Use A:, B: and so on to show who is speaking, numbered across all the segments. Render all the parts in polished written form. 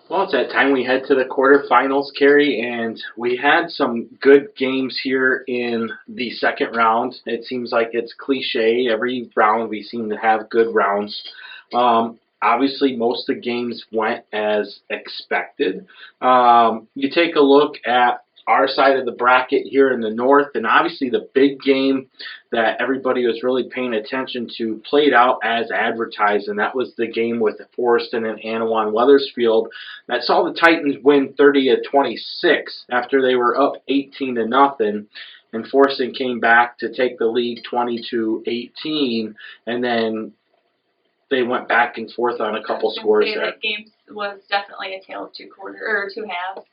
A: Well, it's that time we head to the quarterfinals, Carrie, and we had some good games here in the second round. It seems like it's cliche. Every round we seem to have good rounds. Obviously, most of the games went as expected. You take a look at our side of the bracket here in the north, and obviously the big game that everybody was really paying attention to played out as advertised, and that was the game with Forreston and Annawan-Wethersfield that saw the Titans win 30-26 after they were up 18-0, and Forreston came back to take the lead 20-18, and then they went back and forth on a couple scores there.
B: That game was definitely a tale of two halves.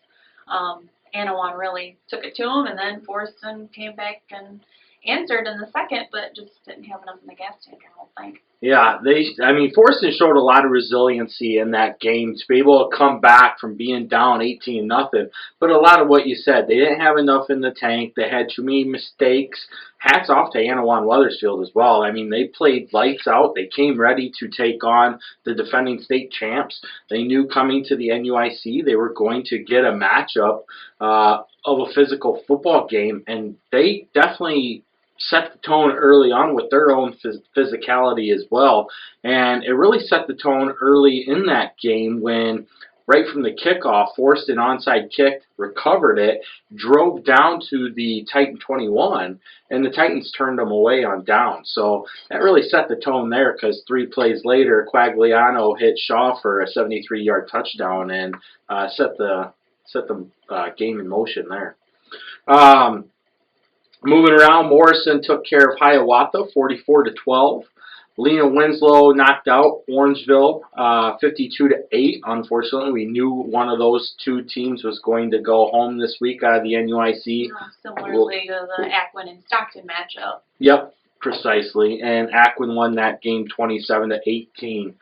B: Annawan really took it to him, and then Forreston came back and answered in the second, but just didn't have enough in the gas tank, I don't think.
A: Yeah, Forreston showed a lot of resiliency in that game to be able to come back from being down 18-0. But a lot of what you said, they didn't have enough in the tank. They had too many mistakes. Hats off to Annawan-Wethersfield as well. I mean, they played lights out. They came ready to take on the defending state champs. They knew coming to the NUIC they were going to get a matchup of a physical football game, and they definitely set the tone early on with their own physicality as well. And it really set the tone early in that game when, right from the kickoff, forced an onside kick, recovered it, drove down to the Titan 21, and the Titans turned them away on down. So that really set the tone there because 3 plays later, Quagliano hit Shaw for a 73-yard touchdown and set the game in motion there. Moving around, Morrision took care of Hiawatha 44-12. Lena Winslow knocked out Orangeville 52-8. Unfortunately, we knew one of those two teams was going to go home this week out of the NUIC.
B: Similarly to the Aquin and Stockton matchup.
A: Yep, precisely. And Aquin won that game 27-18.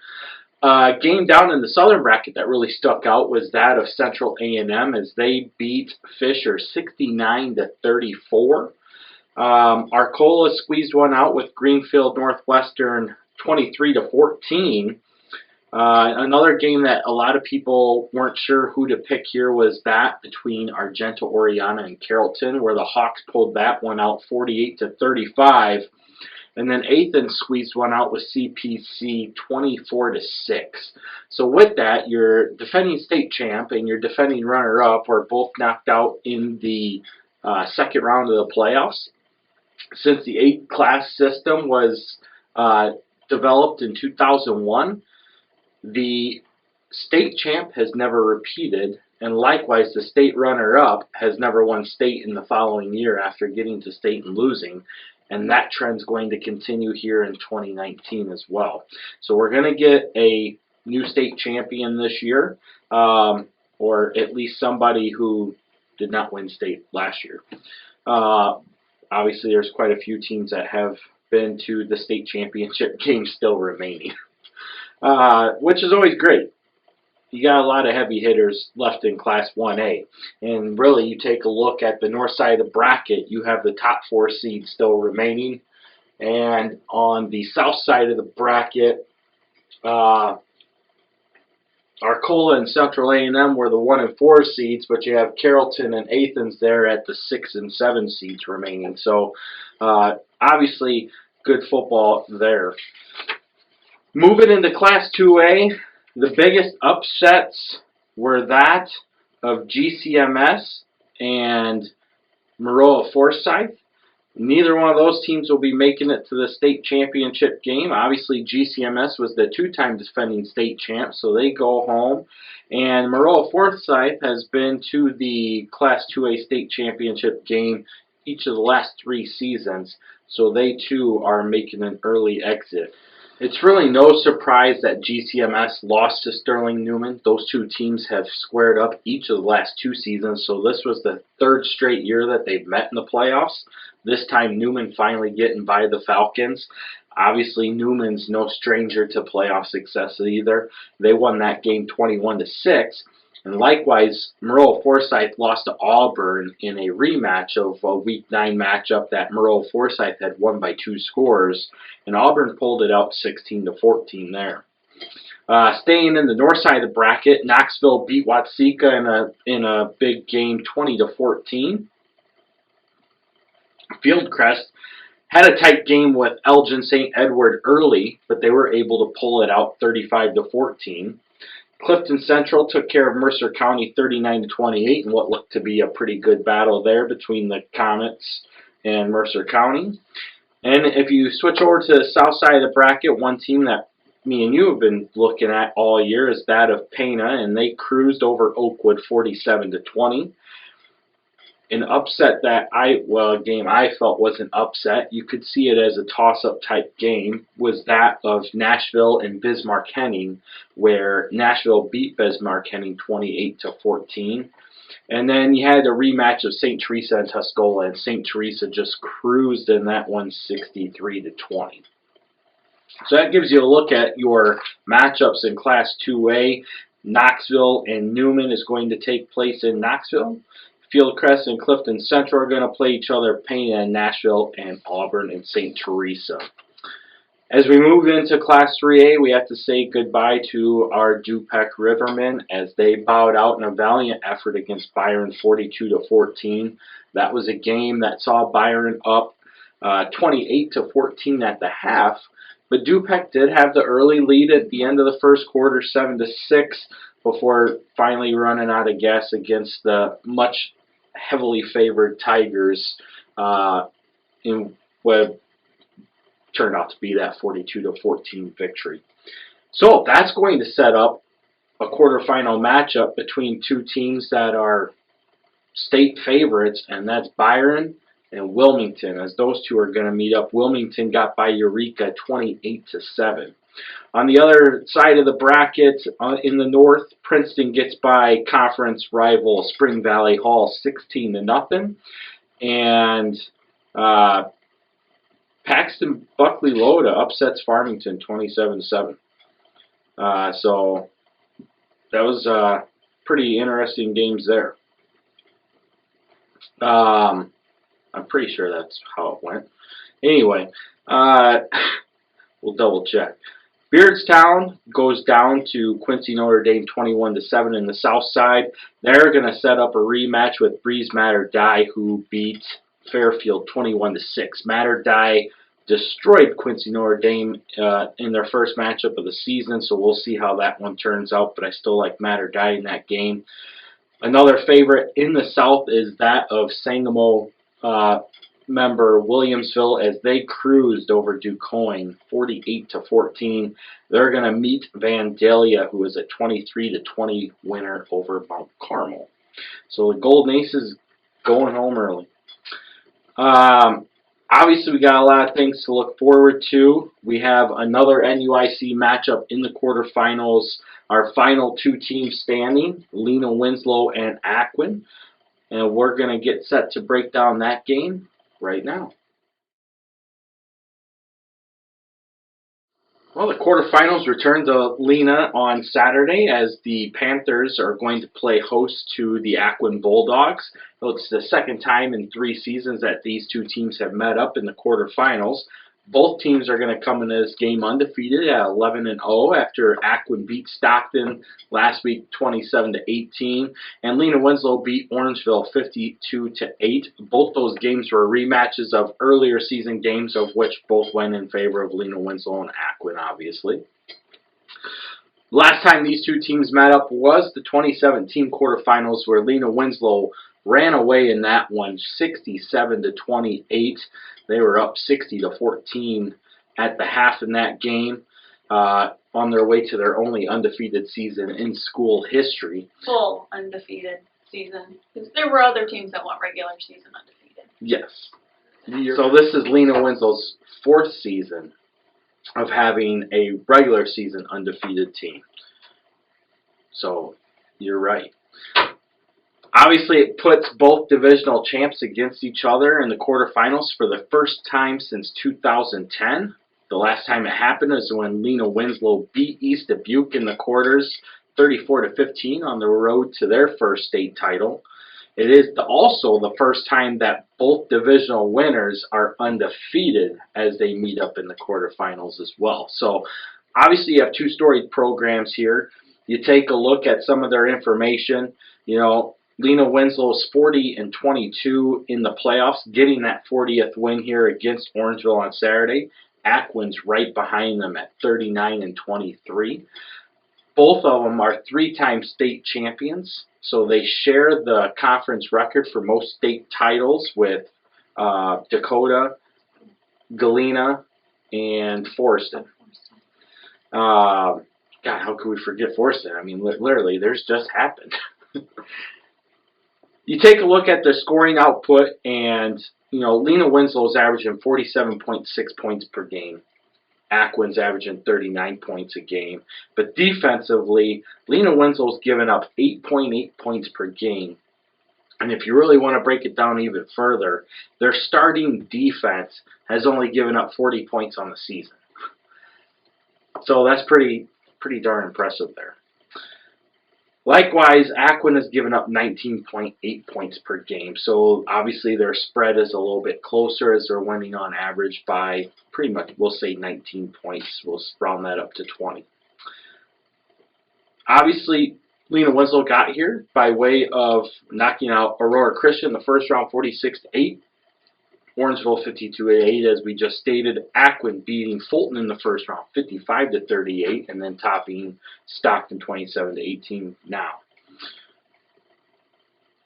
A: Game down in the southern bracket that really stuck out was that of Central A&M as they beat Fisher 69-34. Arcola squeezed one out with Greenfield Northwestern 23-14. Another game that a lot of people weren't sure who to pick here was that between Argento, Oriana, and Carrollton, where the Hawks pulled that one out 48-35. And then Athens squeezed one out with CPC 24-6. So with that, your defending state champ and your defending runner-up were both knocked out in the second round of the playoffs. Since the 8-class system was developed in 2001, the state champ has never repeated, and likewise the state runner-up has never won state in the following year after getting to state and losing. And that trend's going to continue here in 2019 as well. So we're going to get a new state champion this year, or at least somebody who did not win state last year. Obviously, there's quite a few teams that have been to the state championship game still remaining, which is always great. You got a lot of heavy hitters left in Class 1A. And really, you take a look at the north side of the bracket, you have the top 4 seeds still remaining. And on the south side of the bracket, Arcola and Central A&M were the 1 and 4 seeds, but you have Carrollton and Athens there at the 6 and 7 seeds remaining. So, obviously, good football there. Moving into Class 2A, the biggest upsets were that of GCMS and Maroa Forsyth. Neither one of those teams will be making it to the state championship game. Obviously, GCMS was the 2-time defending state champ, so they go home. And Maroa Forsyth has been to the Class 2A state championship game each of the last 3 seasons, so they too are making an early exit. It's really no surprise that GCMS lost to Sterling Newman. Those two teams have squared up each of the last 2 seasons, so this was the 3rd straight year that they've met in the playoffs. This time Newman finally getting by the Falcons. Obviously Newman's no stranger to playoff success either. They won that game 21-6. And likewise, Maroa Forsyth lost to Auburn in a rematch of a Week 9 matchup that Maroa Forsyth had won by 2 scores, and Auburn pulled it out 16-14 there. Staying in the north side of the bracket, Knoxville beat Watseka in a big game, 20-14. Fieldcrest had a tight game with Elgin St. Edward early, but they were able to pull it out 35-14. Clifton Central took care of Mercer County 39-28 in what looked to be a pretty good battle there between the Comets and Mercer County. And if you switch over to the south side of the bracket, one team that me and you have been looking at all year is that of Pana, and they cruised over Oakwood 47-20. An upset that game I felt was an upset, you could see it as a toss-up type game, was that of Nashville and Bismarck-Henning, where Nashville beat Bismarck-Henning 28-14. And then you had a rematch of St. Teresa and Tuscola, and St. Teresa just cruised in that one 63-20. So that gives you a look at your matchups in Class 2A. Knoxville and Newman is going to take place in Knoxville. Fieldcrest and Clifton Central are going to play each other, Payne and Nashville, and Auburn and St. Teresa. As we move into Class 3A, we have to say goodbye to our Dupec Rivermen as they bowed out in a valiant effort against Byron 42-14. That was a game that saw Byron up 28-14 at the half, but Dupec did have the early lead at the end of the first quarter, 7-6, before finally running out of gas against the much heavily favored Tigers in what turned out to be that 42-14 victory. So that's going to set up a quarterfinal matchup between two teams that are state favorites, and that's Byron and Wilmington, as those two are going to meet up. Wilmington got by Eureka 28-7. On the other side of the bracket, in the north, Princeton gets by conference rival Spring Valley Hall 16-0, and Paxton Buckley Loda upsets Farmington 27-7. So that was pretty interesting games there. I'm pretty sure that's how it went. Anyway, we'll double check. Beardstown goes down to Quincy Notre Dame 21-7 in the south side. They're going to set up a rematch with Breeze Mater Dei, who beat Fairfield 21-6. Mater Dei destroyed Quincy Notre Dame in their first matchup of the season, so we'll see how that one turns out, but I still like Mater Dei in that game. Another favorite in the south is that of Sangamo member Williamsville as they cruised over DuQuoin 48-14. They're going to meet Vandalia, who is a 23-20 winner over Mount Carmel. So the Golden Aces going home early. Obviously, we got a lot of things to look forward to. We have another NUIC matchup in the quarterfinals. Our final two teams standing, Lena Winslow and Aquin. And we're going to get set to break down that game right now. Well, the quarterfinals return to Lena on Saturday as the Panthers are going to play host to the Aquin Bulldogs. It's the second time in 3 seasons that these two teams have met up in the quarterfinals. Both teams are going to come into this game undefeated at 11-0 after Aquin beat Stockton last week 27-18, and Lena Winslow beat Orangeville 52-8. Both those games were rematches of earlier season games, of which both went in favor of Lena Winslow and Aquin, obviously. Last time these two teams met up was the 2017 quarterfinals, where Lena Winslow ran away in that one 67-28. They were up 60-14 at the half in that game, on their way to their only undefeated season in school history.
B: Full undefeated season. Because there were other teams that went regular season undefeated.
A: Yes. So this is Lena Winslow's 4th season of having a regular season undefeated team. So you're right. Obviously, it puts both divisional champs against each other in the quarterfinals for the first time since 2010. The last time it happened is when Lena Winslow beat East Dubuque in the quarters 34-15 on the road to their first state title. It is also the first time that both divisional winners are undefeated as they meet up in the quarterfinals as well. So Obviously, you have two storied programs here. You take a look at some of their information. You know, Lena Winslow's 40-22 in the playoffs, getting that 40th win here against Orangeville on Saturday. Aquin's right behind them at 39-23. Both of them are three-time state champions, so they share the conference record for most state titles with Dakota, Galena, and Forreston. God, how could we forget Forreston? I mean, literally, theirs just happened. You take a look at the scoring output, and Lena Winslow's averaging 47.6 points per game. Aquin's averaging 39 points a game. But defensively, Lena Winslow's given up 8.8 points per game. And if you really want to break it down even further, their starting defense has only given up 40 points on the season. So that's pretty darn impressive there. Likewise, Aquin has given up 19.8 points per game. So obviously their spread is a little bit closer as they're winning on average by pretty much, we'll say 19 points. We'll round that up to 20. Obviously, Lena Winslow got here by way of knocking out Aurora Christian in the first round 46-8. Orangeville 52-8, as we just stated. Aquin beating Fulton in the first round 55-38, and then topping Stockton 27-18 now.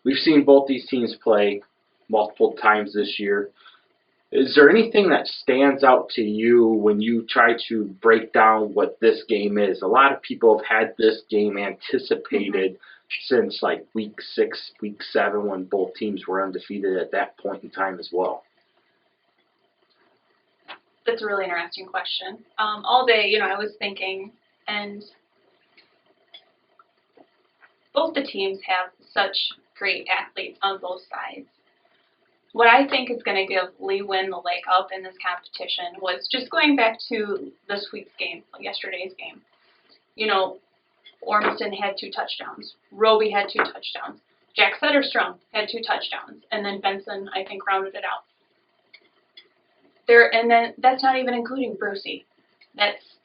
A: We've seen both these teams play multiple times this year. Is there anything that stands out to you when you try to break down what this game is? A lot of people have had this game anticipated since like week 6, week 7, when both teams were undefeated at that point in time as well.
B: That's a really interesting question. All day, I was thinking, and both the teams have such great athletes on both sides. What I think is going to give Lee Wynn the leg up in this competition was just going back to this week's game, yesterday's game. Ormiston had 2 touchdowns. Roby had 2 touchdowns. Jack Setterstrom had 2 touchdowns. And then Benson, I think, rounded it out. And then that's not even including Brucey.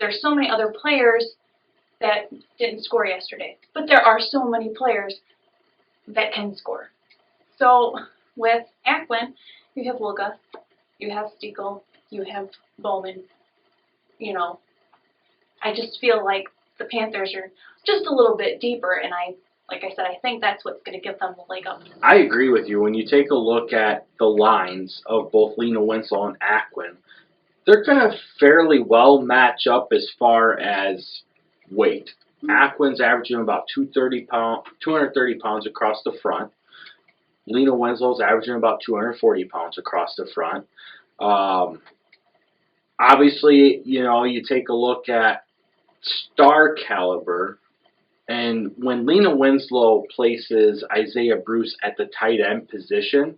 B: There's so many other players that didn't score yesterday. But there are so many players that can score. So with Aquin, you have Wilga, you have Steekel, you have Bowman. I just feel like the Panthers are just a little bit deeper, and like I said, I think that's what's going to give them the leg up.
A: I agree with you. When you take a look at the lines of both Lena Winslow and Aquin, they're going to fairly well match up as far as weight. Aquin's averaging about 230 pounds across the front. Lena Winslow's averaging about 240 pounds across the front. Obviously, you take a look at star caliber, and when Lena Winslow places Isaiah Bruce at the tight end position,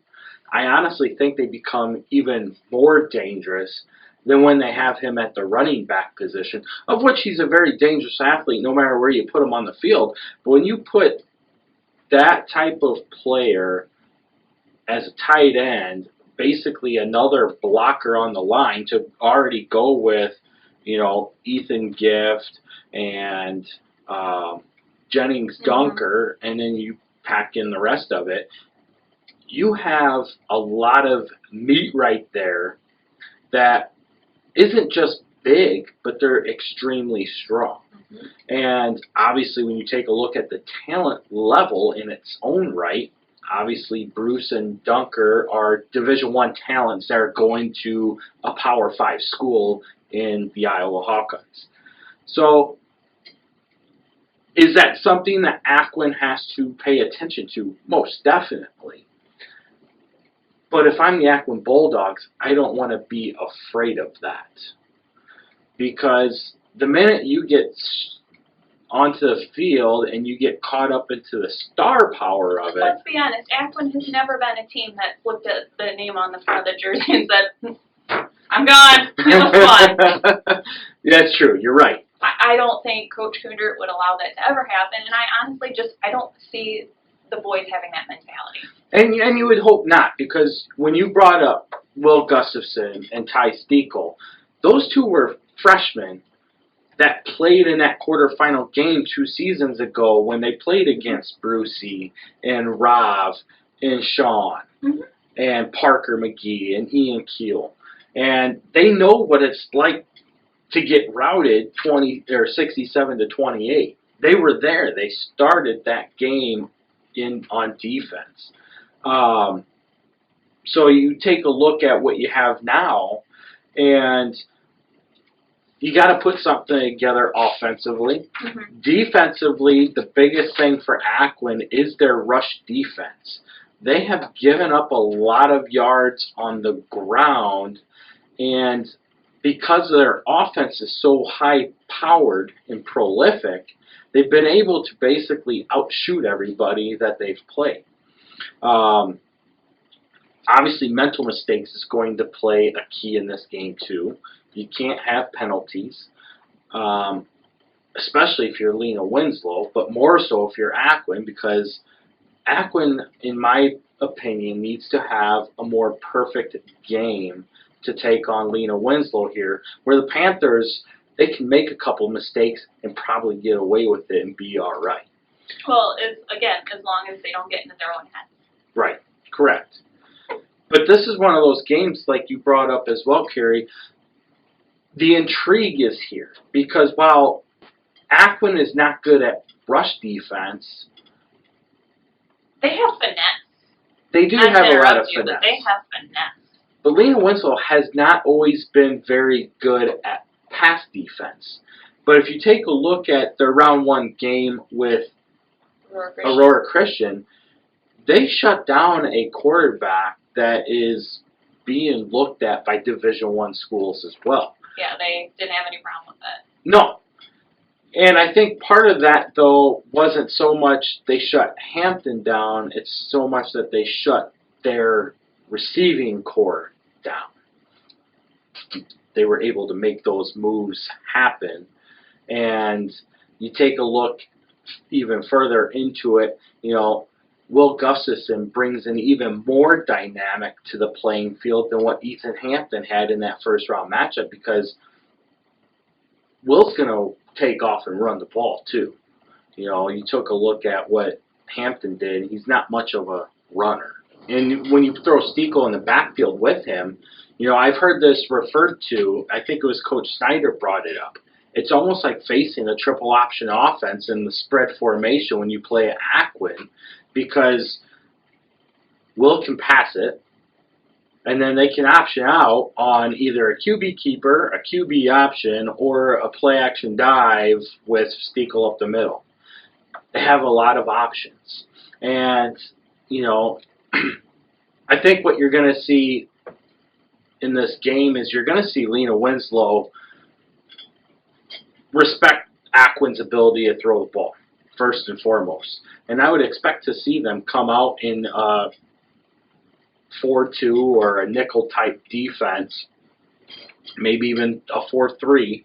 A: I honestly think they become even more dangerous than when they have him at the running back position, of which he's a very dangerous athlete no matter where you put him on the field. But when you put that type of player as a tight end, basically another blocker on the line to already go with, Ethan Gift and Jennings Dunker, and then you pack in the rest of it, you have a lot of meat right there that isn't just big, but they're extremely strong. And obviously when you take a look at the talent level in its own right, obviously Bruce and Dunker are Division I talents that are going to a Power 5 school in the Iowa Hawkeyes. So is that something that Aquin has to pay attention to? Most definitely. But if I'm the Aquin Bulldogs, I don't want to be afraid of that. Because the minute you get onto the field and you get caught up into the star power of it.
B: Let's be honest, Aquin has never been a team that looked at the name on the front of the jersey and said, I'm gone. It was fun.
A: That's true. You're right.
B: I don't think Coach Cooter would allow that to ever happen, and I honestly I don't see the boys having that mentality.
A: And you would hope not, because when you brought up Will Gustafson and Ty Steekel, those two were freshmen that played in that quarterfinal game 2 seasons ago when they played against Brucey and Rob and Sean and Parker McGee and Ian Keel. And they know what it's like to get routed 67-28. They were there. They started that game on defense. So you take a look at what you have now, and you got to put something together offensively. Defensively, the biggest thing for Aquin is their rush defense. They have given up a lot of yards on the ground, and because their offense is so high-powered and prolific, they've been able to basically outshoot everybody that they've played. Obviously, mental mistakes is going to play a key in this game, too. You can't have penalties, especially if you're Lena Winslow, but more so if you're Aquin, because Aquin, in my opinion, needs to have a more perfect game to take on Lena Winslow here, where the Panthers, they can make a couple mistakes and probably get away with it and be all right.
B: Well, again, as long as they don't get into their own heads.
A: Right, correct. But this is one of those games, like you brought up as well, Carrie, the intrigue is here. Because while Aquin is not good at rush defense,
B: they have finesse.
A: They do have a lot of finesse.
B: But they have finesse.
A: But Lena Winslow has not always been very good at pass defense. But if you take a look at their round 1 game with Aurora Christian, they shut down a quarterback that is being looked at by Division I schools as well.
B: Yeah, they didn't have any problem with that.
A: No. And I think part of that, though, wasn't so much they shut Hampton down, it's so much that they shut their receiving core down. They were able to make those moves happen. And you take a look even further into it, Will Gustafson brings an even more dynamic to the playing field than what Ethan Hampton had in that first round matchup, because Will's going to take off and run the ball too. You took a look at what Hampton did. He's not much of a runner. And when you throw Stiegel in the backfield with him, I've heard this referred to, I think it was Coach Snyder brought it up. It's almost like facing a triple option offense in the spread formation when you play at Aquin, because Will can pass it, and then they can option out on either a QB keeper, a QB option, or a play action dive with Stiegel up the middle. They have a lot of options. And, I think what you're going to see in this game is you're going to see Lena Winslow respect Aquin's ability to throw the ball, first and foremost. And I would expect to see them come out in 4-2 or a nickel-type defense, maybe even a 4-3,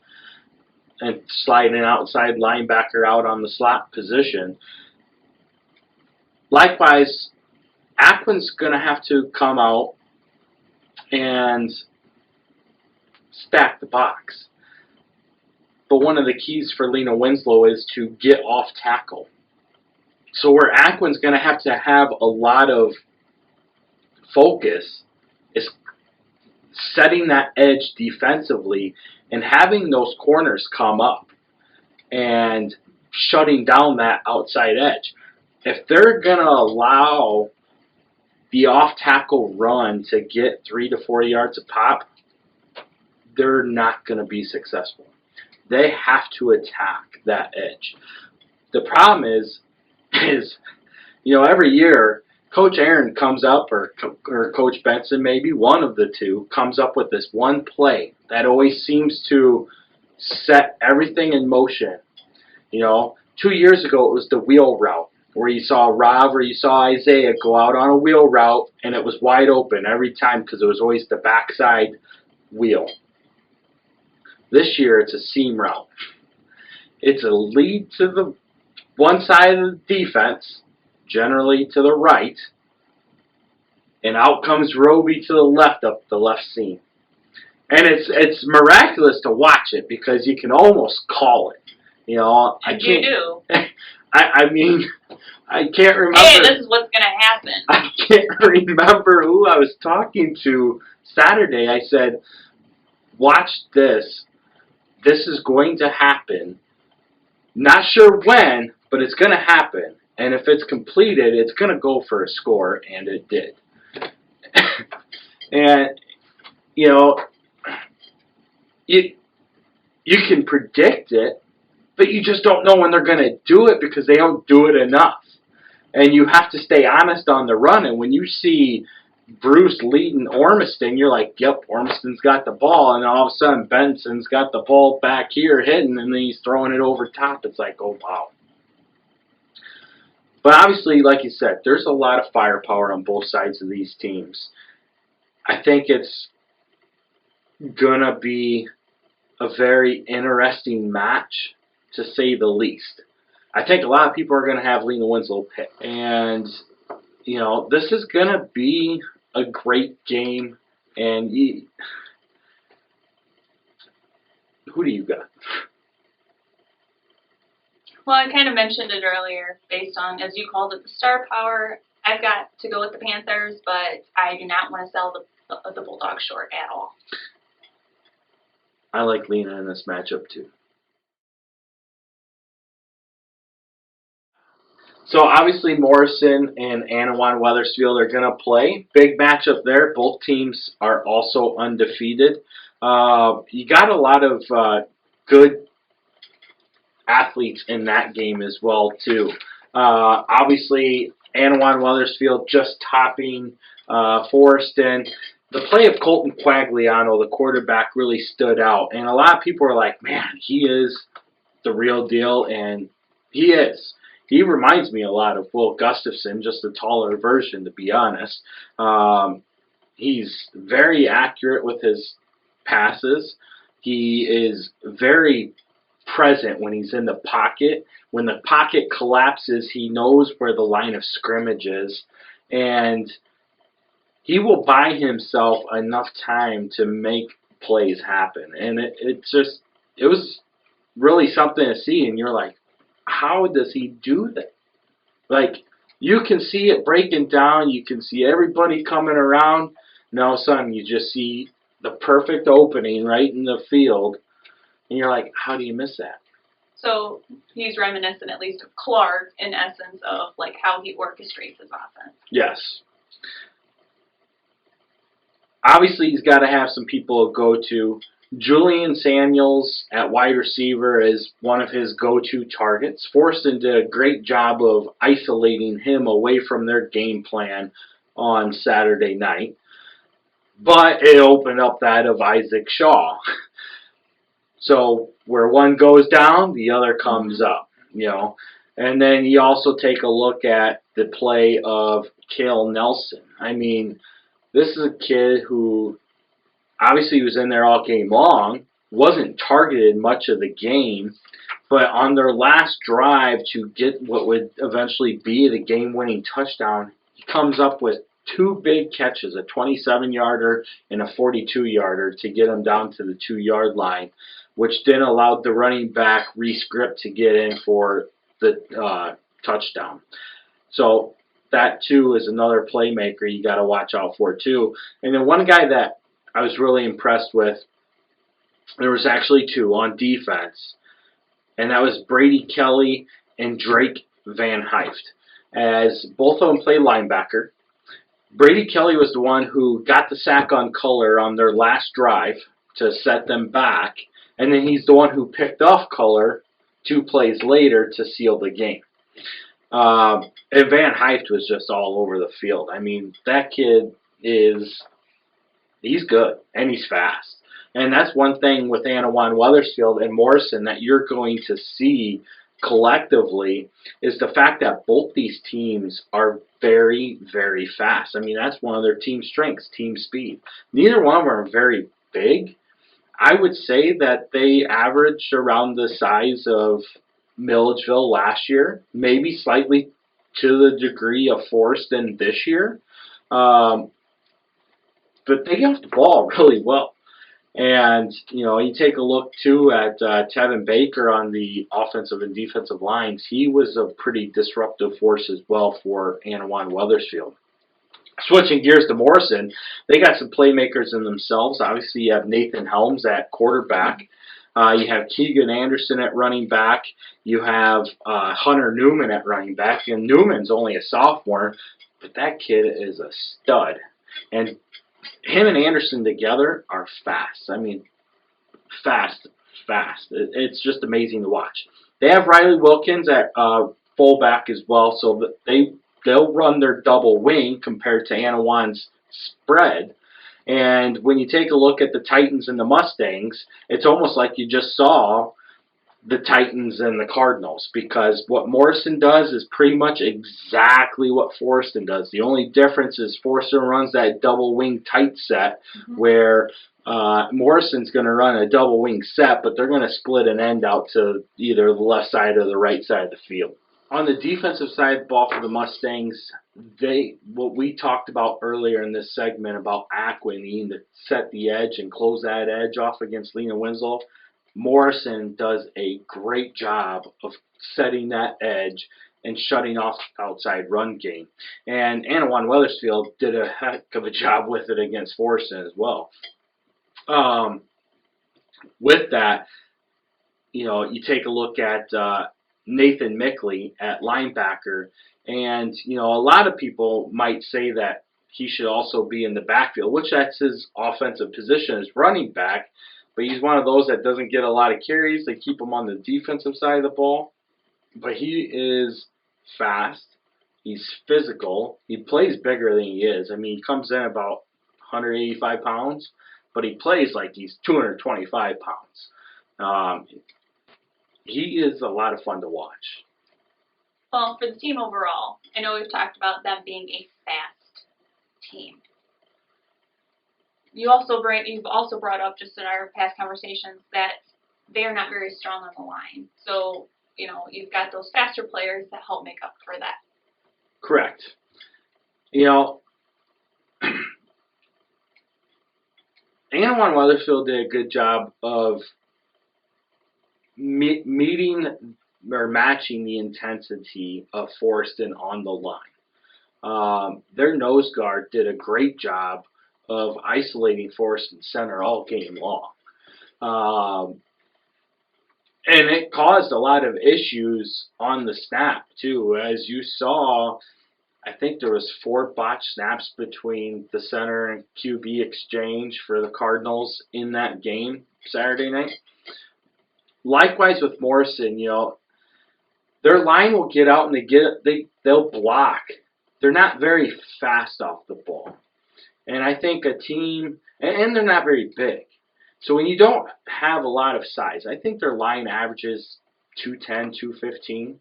A: and slide an outside linebacker out on the slot position. Likewise, Aquin's going to have to come out and stack the box. But one of the keys for Lena Winslow is to get off tackle. So where Aquin's going to have a lot of focus is setting that edge defensively and having those corners come up and shutting down that outside edge. If they're going to allow the off-tackle run to get 3 to 4 yards a pop, they're not going to be successful. They have to attack that edge. The problem is every year, Coach Aaron comes up, or Coach Benson, maybe one of the two, comes up with this one play that always seems to set everything in motion. 2 years ago, it was the wheel route, where you saw Rob or you saw Isaiah go out on a wheel route, and it was wide open every time because it was always the backside wheel. This year, it's a seam route. It's a lead to the one side of the defense, generally to the right, and out comes Roby to the left up the left seam. And it's miraculous to watch it because you can almost call it. You know, I
B: And
A: can't.
B: you do.
A: I mean, I can't remember.
B: Hey, this is what's gonna happen.
A: I can't remember who I was talking to Saturday. I said, "Watch this. This is going to happen. Not sure when, but it's going to happen. And if it's completed, it's going to go for a score," and it did. And you know, you can predict it, but you just don't know when they're going to do it because they don't do it enough. And you have to stay honest on the run. And when you see Bruce leading Ormiston, you're like, yep, Ormiston's got the ball. And all of a sudden, Benson's got the ball back here hidden, and then he's throwing it over top. It's like, oh, wow. But obviously, like you said, there's a lot of firepower on both sides of these teams. I think it's going to be a very interesting match, to say the least. I think a lot of people are going to have Lena Winslow pick. And, you know, this is going to be a great game. And who do you got?
B: Well, I kind of mentioned it earlier, based on, as you called it, the star power. I've got to go with the Panthers, but I do not want to sell the Bulldogs short at all.
A: I like Lena in this matchup too. So obviously Morrison and Annawan-Wethersfield are going to play. Big matchup there. Both teams are also undefeated. You got a lot of good athletes in that game as well too. Obviously Annawan-Wethersfield just topping Forreston. The play of Colton Quagliano, the quarterback, really stood out. And a lot of people are like, man, he is the real deal, and he is. He reminds me a lot of Will Gustafson, just a taller version, to be honest. He's very accurate with his passes. He is very present when he's in the pocket. When the pocket collapses, he knows where the line of scrimmage is. And he will buy himself enough time to make plays happen. And it was really something to see. And you're like, how does he do that? Like, you can see it breaking down. You can see everybody coming around. And all of a sudden, you just see the perfect opening right in the field. And you're like, how do you miss that?
B: So he's reminiscent, at least, of Clark, in essence, of like how he orchestrates his offense.
A: Yes. Obviously, he's got to have some people to go to. Julian Samuels at wide receiver is one of his go-to targets. Forreston did a great job of isolating him away from their game plan on Saturday night. But it opened up that of Isaac Shaw. So where one goes down, the other comes up, you know. And then you also take a look at the play of Cale Nelson. I mean, this is a kid who obviously was in there all game long, wasn't targeted much of the game, but on their last drive to get what would eventually be the game-winning touchdown, he comes up with two big catches, a 27-yarder and a 42-yarder, to get him down to the 2-yard line, which then allowed the running back Reese-Grip to get in for the touchdown. So that, too, is another playmaker you got to watch out for, too. And then one guy that I was really impressed with, there was actually two on defense, and that was Brady Kelly and Drake Van Hyft, as both of them play linebacker. Brady Kelly was the one who got the sack on Color on their last drive to set them back, and then he's the one who picked off Color 2 plays later to seal the game. And Van Hyft was just all over the field. I mean, that kid he's good, and he's fast. And that's one thing with Annawan-Wethersfield and Morrison that you're going to see collectively, is the fact that both these teams are very, very fast. I mean, that's one of their team strengths, team speed. Neither one of them are very big. I would say that they averaged around the size of Milledgeville last year, maybe slightly to the degree of Forreston this year. But they got the ball really well. And, you take a look, too, at Tevin Baker on the offensive and defensive lines. He was a pretty disruptive force as well for Annawan-Wethersfield. Switching gears to Morrison, they got some playmakers in themselves. Obviously, you have Nathan Helms at quarterback. You have Keegan Anderson at running back. You have Hunter Newman at running back. And Newman's only a sophomore, but that kid is a stud. And him and Anderson together are fast. I mean, fast. It's just amazing to watch. They have Riley Wilkins at fullback as well, so they'll run their double wing compared to Annawan's spread. And when you take a look at the Titans and the Mustangs, it's almost like you just saw the Titans and the Cardinals, because what Morrison does is pretty much exactly what Forreston does. The only difference is Forreston runs that double wing tight set, where Morrison's going to run a double wing set, but they're going to split an end out to either the left side or the right side of the field. On the defensive side of the ball for the Mustangs, what we talked about earlier in this segment about Aquin needing to set the edge and close that edge off against Lena Winslow, Morrison does a great job of setting that edge and shutting off outside run game. And Annawan-Wethersfield did a heck of a job with it against Forreston as well. With that, you take a look at Nathan Mickley at linebacker, and a lot of people might say that he should also be in the backfield, which that's his offensive position as running back, but he's one of those that doesn't get a lot of carries. They keep him on the defensive side of the ball, but he is fast, he's physical, he plays bigger than he is. I mean, he comes in about 185 pounds, but he plays like he's 225 pounds. He is a lot of fun to watch.
B: Well, for the team overall, I know we've talked about them being a fast team. You've also brought up just in our past conversations that they are not very strong on the line. So, you've got those faster players that help make up for that.
A: Correct. Annawan-Wethersfield did a good job of meeting or matching the intensity of Forreston on the line. Their nose guard did a great job of isolating Forreston center all game long. And it caused a lot of issues on the snap, too. As you saw, I think there was 4 botched snaps between the center and QB exchange for the Cardinals in that game Saturday night. Likewise with Morrison, their line will get out and they'll block. They're not very fast off the ball. And I think a team, and they're not very big. So when you don't have a lot of size, I think their line averages 210, 215.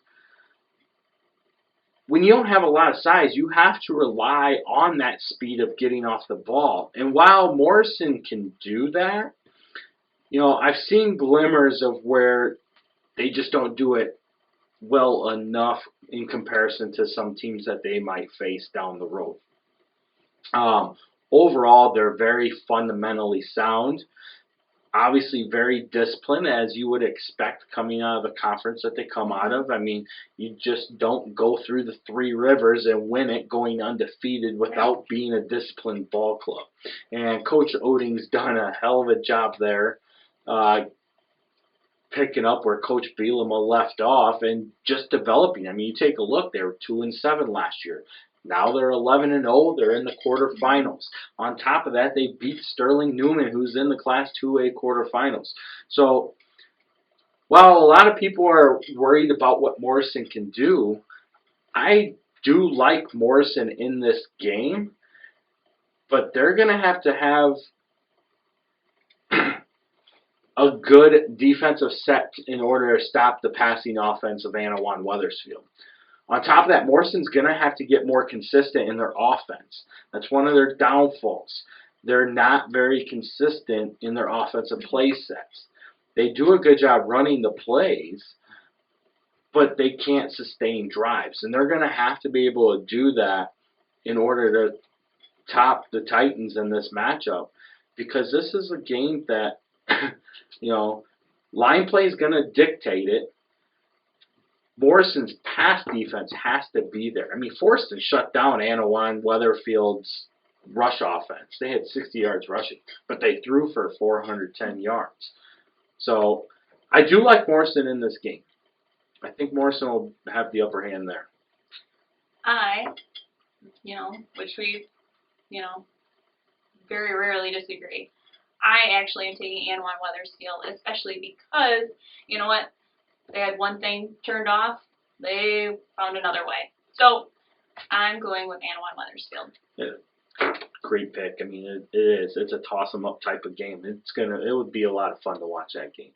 A: When you don't have a lot of size, you have to rely on that speed of getting off the ball. And while Morrison can do that, I've seen glimmers of where they just don't do it well enough in comparison to some teams that they might face down the road. Overall, they're very fundamentally sound. Obviously very disciplined, as you would expect coming out of the conference that they come out of. I mean, you just don't go through the 3 rivers and win it going undefeated without being a disciplined ball club. And Coach Oding's done a hell of a job there, picking up where Coach Bielema left off and just developing. I mean, you take a look, they were 2-7 last year. Now they're 11-0. They're in the quarterfinals. On top of that, they beat Sterling Newman, who's in the Class 2A quarterfinals. So while a lot of people are worried about what Morrison can do, I do like Morrison in this game, but they're going to have a good defensive set in order to stop the passing offense of Annawan-Wethersfield. On top of that, Morrison's going to have to get more consistent in their offense. That's one of their downfalls. They're not very consistent in their offensive play sets. They do a good job running the plays, but they can't sustain drives. And they're going to have to be able to do that in order to top the Titans in this matchup. because this is a game that, you know, line play is going to dictate it. Morrison's pass defense has to be there. I mean, Forston shut down Annawan-Wethersfield's rush offense. They had 60 yards rushing, but they threw for 410 yards. So I do like Morrison in this game. I think Morrison will have the upper hand there.
B: Which we, very rarely disagree. I actually am taking Annawan-Wethersfield, especially because, you know what, they had one thing turned off, they found another way. So I'm going with Annawan-Wethersfield.
A: Yeah. Great pick. I mean, it is. It's a toss 'em up type of game. It would be a lot of fun to watch that game.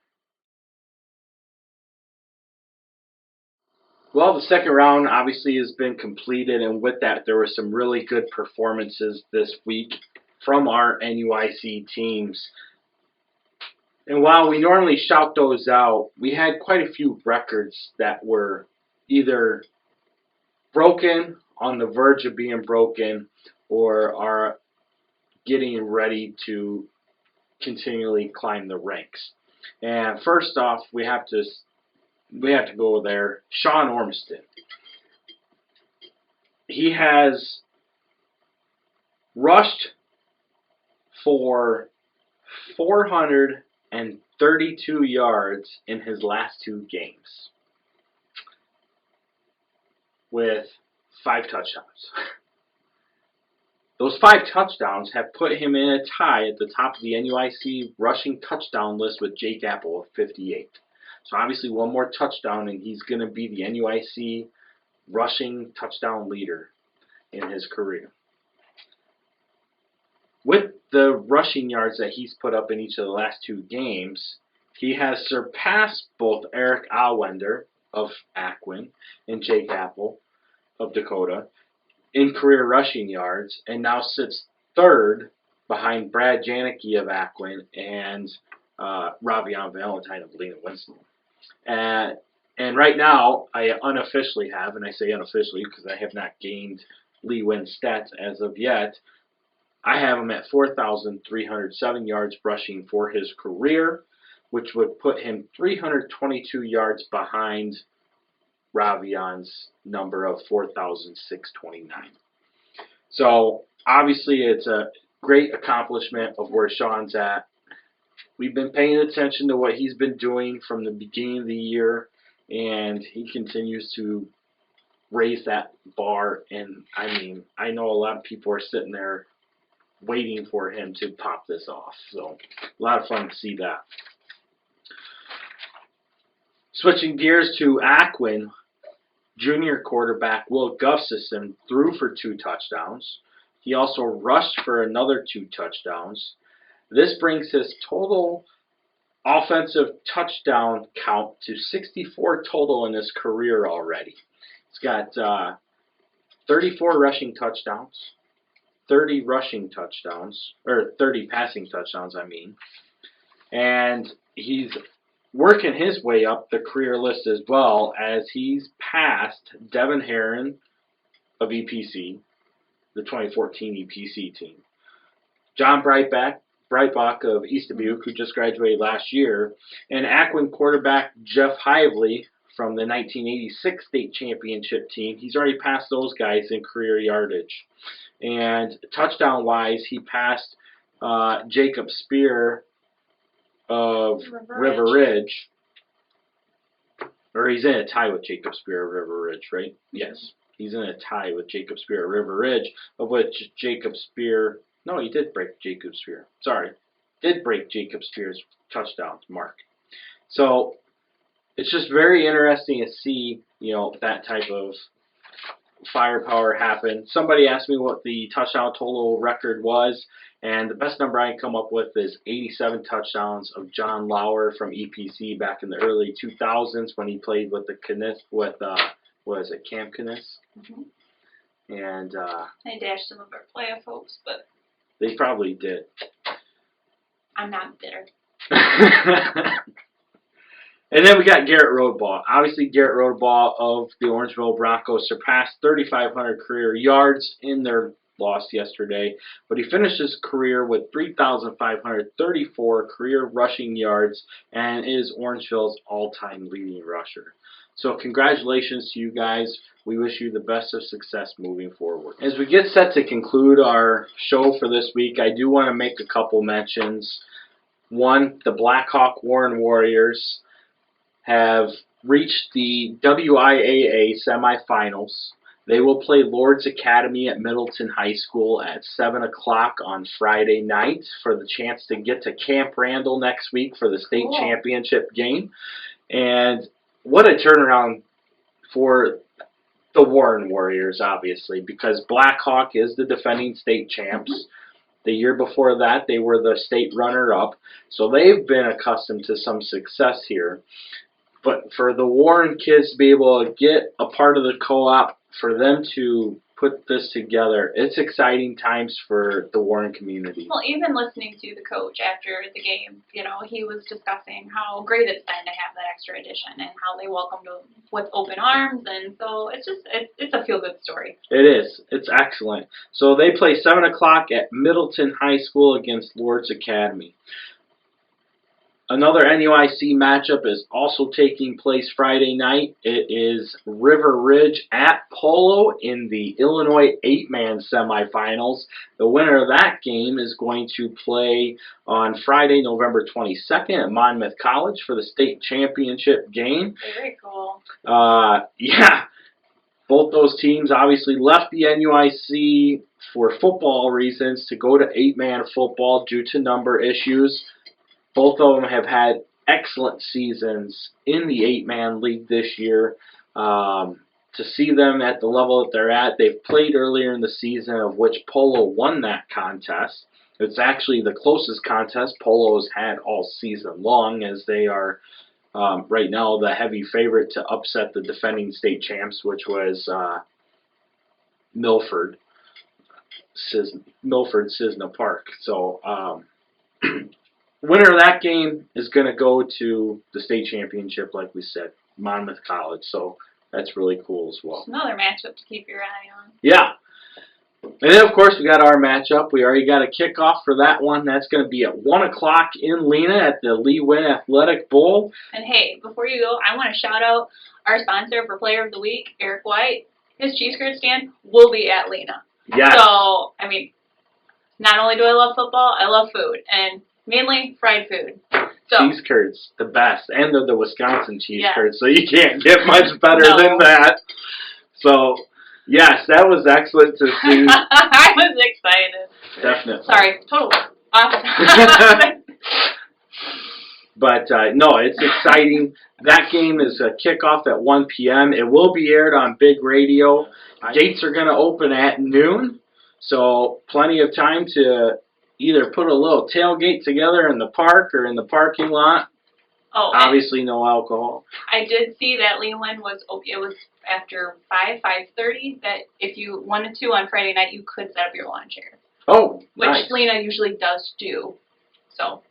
A: Well, the second round obviously has been completed, and with that, there were some really good performances this week from our NUIC teams. And while we normally shout those out, we had quite a few records that were either broken, on the verge of being broken, or are getting ready to continually climb the ranks. And first off, we have to go there. Sean Ormston. He has rushed for 432 yards in his last 2 games with 5 touchdowns. Those 5 touchdowns have put him in a tie at the top of the NUIC rushing touchdown list with Jake Apple of 58. So obviously one more touchdown and he's going to be the NUIC rushing touchdown leader in his career. With the rushing yards that he's put up in each of the last 2 games, he has surpassed both Eric Allwender of Aquin and Jake Apple of Dakota in career rushing yards, and now sits 3rd behind Brad Janicki of Aquin and Ravion Valentine of Lena Winston. And right now, I unofficially have, and I say unofficially because I have not gained Lee Wynn's stats as of yet, I have him at 4,307 yards rushing for his career, which would put him 322 yards behind Ravion's number of 4,629. So obviously it's a great accomplishment of where Sean's at. We've been paying attention to what he's been doing from the beginning of the year, and he continues to raise that bar. And I mean, I know a lot of people are sitting there waiting for him to pop this off. So a lot of fun to see that. Switching gears to Aquin, junior quarterback Will Gustafson threw for 2 touchdowns. He also rushed for another 2 touchdowns. This brings his total offensive touchdown count to 64 total in his career already. He's got 34 rushing touchdowns, 30 rushing touchdowns, or 30 passing touchdowns, I mean. And he's working his way up the career list as well, as he's passed Devin Herron of EPC, the 2014 EPC team, John Breitbach of East Dubuque, who just graduated last year, and Aquin quarterback Jeff Hively from the 1986 state championship team. He's already passed those guys in career yardage. And touchdown-wise, he passed Jacob Spear of River Ridge. Or he's in a tie with Jacob Spear of River Ridge, right? Yes. He's in a tie with Jacob Spear of River Ridge, of which Jacob Spear... No, he did break Jacob Spear. Sorry. Did break Jacob Spear's touchdown mark. So, it's just very interesting to see, that type of firepower happen. Somebody asked me what the touchdown total record was, and the best number I can come up with is 87 touchdowns of John Lauer from EPC back in the early 2000s when he played with the Camp Kniss?
B: Mm-hmm.
A: And
B: I dashed some of our playoff hopes, but
A: they probably did.
B: I'm not bitter.
A: And then we got Garrett Rodebaugh. Obviously, Garrett Rodebaugh of the Orangeville Broncos surpassed 3,500 career yards in their lost yesterday, but he finished his career with 3,534 career rushing yards and is Orangeville's all-time leading rusher. So congratulations to you guys. We wish you the best of success moving forward. As we get set to conclude our show for this week, I do want to make a couple mentions. One, the Blackhawk Warren Warriors have reached the WIAA semifinals. They will play Lord's Academy at Middleton High School at 7 o'clock on Friday night for the chance to get to Camp Randall next week for the state championship game. And what a turnaround for the Warren Warriors, obviously, because Blackhawk is the defending state champs. The year before that, they were the state runner-up, so they've been accustomed to some success here. But for the Warren kids to be able to get a part of the co-op, for them to put this together, it's exciting times for the Warren community.
B: Well, even listening to the coach after the game, you know, he was discussing how great it's been to have that extra addition and how they welcomed him with open arms, and so it's just, it's a feel-good story. It
A: is. It's excellent. So they play 7 o'clock at Middleton High School against Lord's Academy. Another NUIC matchup is also taking place Friday night. It is River Ridge at Polo in the Illinois 8-man semifinals. The winner of that game is going to play on Friday, November 22nd at Monmouth College for the state championship game.
B: Very cool.
A: Yeah. Both those teams obviously left the NUIC for football reasons to go to 8-man football due to number issues. Both of them have had excellent seasons in the 8-man league this year. To see them at the level that they're at, they've played earlier in the season, of which Polo won that contest. It's actually the closest contest Polo has had all season long, as they are right now the heavy favorite to upset the defending state champs, which was Milford Cisna Park. So winner of that game is going to go to the state championship, like we said, Monmouth College. So that's really cool as well.
B: It's another matchup to keep your eye on.
A: Yeah. And then, of course, we got our matchup. We already got a kickoff for that one. That's going to be at 1 o'clock in Lena at the Lee Wynn Athletic Bowl.
B: And hey, before you go, I want to shout out our sponsor for Player of the Week, Eric White. His cheese curd stand will be at Lena.
A: Yes.
B: So, I mean, not only do I love football, I love food. And mainly fried food. So,
A: cheese curds, the best. And they're the Wisconsin cheese
B: yeah.
A: curds, so you can't get much better than that. So, yes, that was excellent to see.
B: I was excited.
A: Definitely.
B: Sorry, totally off.
A: But, no, it's exciting. That game is a kickoff at 1 p.m. It will be aired on Big Radio. Gates are going to open at noon, so plenty of time to either put a little tailgate together in the park or in the parking lot.
B: Oh,
A: obviously no alcohol.
B: I did see that Leland was open. It was after 5:30. That if you wanted to on Friday night, you could set up your lawn chair.
A: Oh,
B: which
A: nice.
B: Lena usually does do. So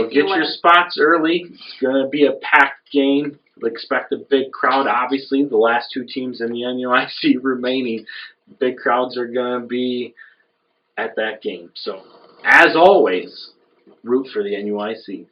A: get your spots early. It's going to be a packed game. Expect a big crowd. Obviously, the last two teams in the NUIC remaining, big crowds are going to be at that game. So, as always, root for the NUIC.